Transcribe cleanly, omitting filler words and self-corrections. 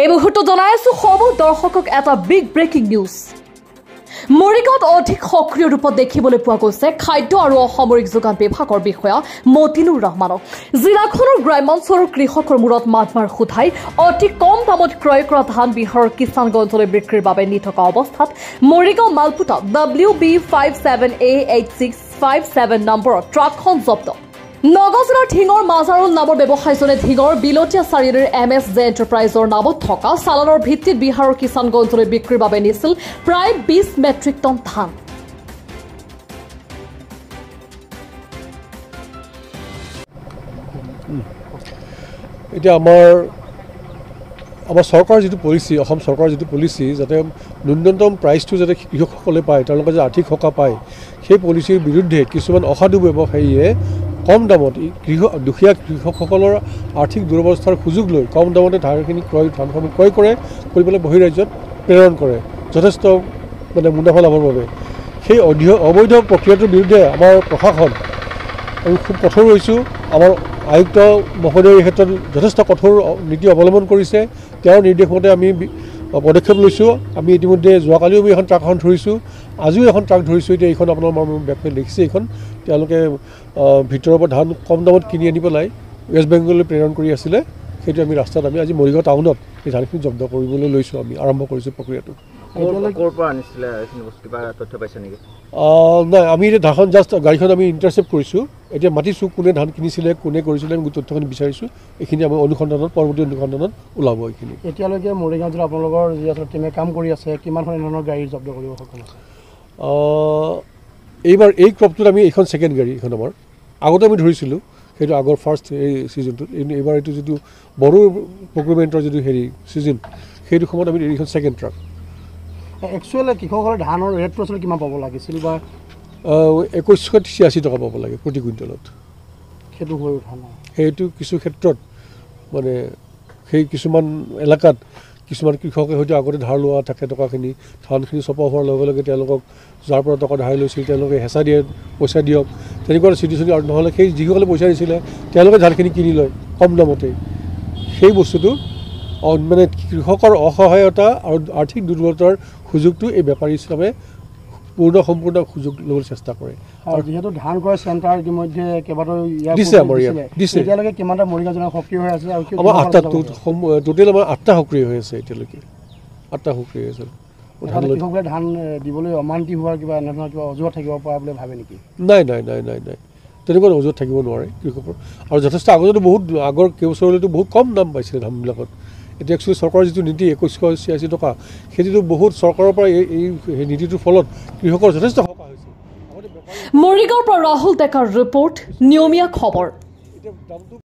এই মুহূৰ্তত জনাই আছো সব দৰ্শকক এটা বিগ ব্ৰেকিং নিউজ। মৰিগাঁৱত অধিক সক্ৰিয় ৰূপত দেখিবলৈ পোৱা গৈছে খাদ্য আৰু অসামৰিক যোগান বিভাগৰ বিষয়া মতিনুৰ ৰহমানক। জিলাখনৰ গ্ৰাম্যাঞ্চলৰ কৃষকৰ মূৰত মাতমাৰ সোধাই অতি কম দামত ক্ৰয় কৰা ধান বিহাৰৰ কিষাণগঞ্জলৈ বিক্ৰীৰ বাবে নি থকা অৱস্থাত মৰিগাঁও মালপোতা WB57A8657 নম্বৰৰ ট্ৰাকখন জব্দ। নগাঁও ঢিঙৰ মাজাৰুল নামৰ ব্যৱসায়ীজনে ঢিঙৰ বিলতীয়া চাৰিআলিৰ MS এণ্টাৰপ্ৰাইজৰ নামত থকা চালানৰ ভিত্তিত বিহাৰৰ কিষাণগঞ্জলৈ বিক্ৰীৰ বাবে নিছিল প্ৰায় 20 মেট্ৰিক টন ধান। এতিয়া আমাৰ চৰকাৰৰ যিটো পলিচি, অসম চৰকাৰৰ যিটো পলিচি যাতে ন্যূনতম প্ৰাইচটো যাতে কৃষকসকলে পায়, তেওঁলোকে যে আৰ্থিক সকাহ পায়, সেই পলিচিৰ বিৰুদ্ধে কিছুমান অসাধু ব্যৱসায়ীয়ে কম দামত দুখীয়া কৃষকসকলৰ আৰ্থিক দুৰৱস্থাৰ সুযোগ লৈ কম দামতে ধানসমূহ ক্ৰয় কৰি পেলাই বহিৰাজ্যত প্ৰেৰণ কৰে যথেষ্ট মুনাফা লাভৰ বাবে। সেই অবৈধ প্ৰক্ৰিয়াটোৰ বিৰুদ্ধে আমাৰ প্ৰশাসন আমি খুব কঠোৰ হৈছোঁ। আমাৰ আয়ুক্ত মহোদয়ে এই ক্ষেত্ৰত যথেষ্ট কঠোৰ নীতি অৱলম্বন কৰিছে। তেওঁৰ নিৰ্দেশমতে আমি পদক্ষেপ লৈছোঁ। আমি ইতিমধ্যে যোৱাকালিও আমি এখন ট্ৰাকখন ধৰিছোঁ, আজিও এখন ট্ৰাক ধৰিছোঁ। এতিয়া এইখন আপোনাৰ বেকফালে দেখিছে, এইখন তেওঁলোকে ভিতৰৰ পৰা ধান কম দামত কিনি আনি পেলাই ৱেষ্ট বেংগললৈ প্ৰেৰণ কৰি আছিলে। সেইটো আমি ৰাস্তাত আমি আজি মৰিগাঁও টাউনত এই ধানখিনি জব্দ কৰিবলৈ লৈছোঁ। আমি আৰম্ভ কৰিছোঁ প্ৰক্ৰিয়াটো। নাই, আমি এতিয়া ধানখন জাষ্ট গাড়ীখন আমি ইণ্টাৰচেপ্ট কৰিছোঁ। এতিয়া মাতিছোঁ কোনে ধান কিনিছিলে, কোনে কৰিছিলে, আমি তথ্যখিনি বিচাৰিছোঁ। এইখিনি আমি পৰৱৰ্তী অনুসন্ধানত ওলাব। এইখিনি এতিয়ালৈকে মৰিগাঁও জিলা আপোনালোকৰ যি টিমে কাম কৰি আছে, কিমানখন ধৰণৰ গাড়ী জব্দ কৰিব সক্ষম হৈছে? এইবাৰ এই ক্ৰপটোত আমি এইখন ছেকেণ্ড গাড়ী। এইখন আমাৰ আগতে আমি ধৰিছিলোঁ, সেইটো আগৰ ফাৰ্ষ্ট এই ছিজনটোত। এইবাৰ এইটো যিটো বড়ো প্ৰক্ৰিউৰমেণ্টৰ যিটো ছিজন, সেইটো সময়ত আমি এইখন ছেকেণ্ড ট্ৰাক। একচুৱেলি কৃষকসকলে ধানৰ ৰেটটো আচলতে কিমান পাব লাগিছিল বা 2186 টকা পাব লাগে প্ৰতি কুইণ্টেলত। সেইটো হৈ উঠা নাই। সেইটো কিছু ক্ষেত্ৰত সেই কিছুমান এলেকাত কিছুমান কৃষকে হয়তো আগতে ধাৰ লোৱা থাকে টকাখিনি, ধানখিনি চপোৱা হোৱাৰ লগে লগে তেওঁলোকক যাৰ পৰা টকা ধাৰ লৈছিল তেওঁলোকে হেঁচা দিয়ে, পইচা দিয়ক, তেনেকুৱা চিটুৱেশ্যন। আৰু নহ'লে সেই যিসকলে পইচা দিছিলে তেওঁলোকে ধানখিনি কিনি লয় কম দামতে। সেই বস্তুটো কৃষকৰ অসহায়তা আৰু আৰ্থিক দুৰ্বলতাৰ সুযোগটো এই বেপাৰী হিচাপে সম্পূৰ্ণ সুযোগ ল'বলৈ চেষ্টা কৰে। আৰু যিহেতু ধান ক্ৰয় চেণ্টাৰ ইতিমধ্যে কেইবাটাও দিছে আমাৰ ইয়াত দিছে। এতিয়ালৈকে কিমানটা মৰিগাঁও জিলা সক্ৰিয় হৈ আছে? আমাৰ 8টা টোটেল আমাৰ 8টা সক্ৰিয় হৈ আছে এতিয়ালৈকে। 8টা সক্ৰিয় হৈ আছে। কৃষকসকলে ধান দিবলৈ অমান্তি হোৱাৰ কিবা এনেধৰণৰ কিবা অজুহাত থাকিব পৰা বুলি ভাবে নেকি? নাই, তেনেকুৱা অজুহাত থাকিব নোৱাৰে কৃষকৰ। আৰু যথেষ্ট আগৰ কেইবছৰলৈতো বহুত কম দাম পাইছিলে ধানবিলাকত। এতিয়া একচুৱেলি চৰকাৰৰ যিটো নীতি 2186 টকা, সেইটোতো বহুত চৰকাৰৰ পৰা এই নীতিটোৰ ফলত কৃষকৰ যথেষ্ট সকাহ হৈছে। মৰিগাঁৱৰ পৰা ৰাহুল ডেকাৰ ৰিপৰ্ট, নিয়মীয়া খবৰ।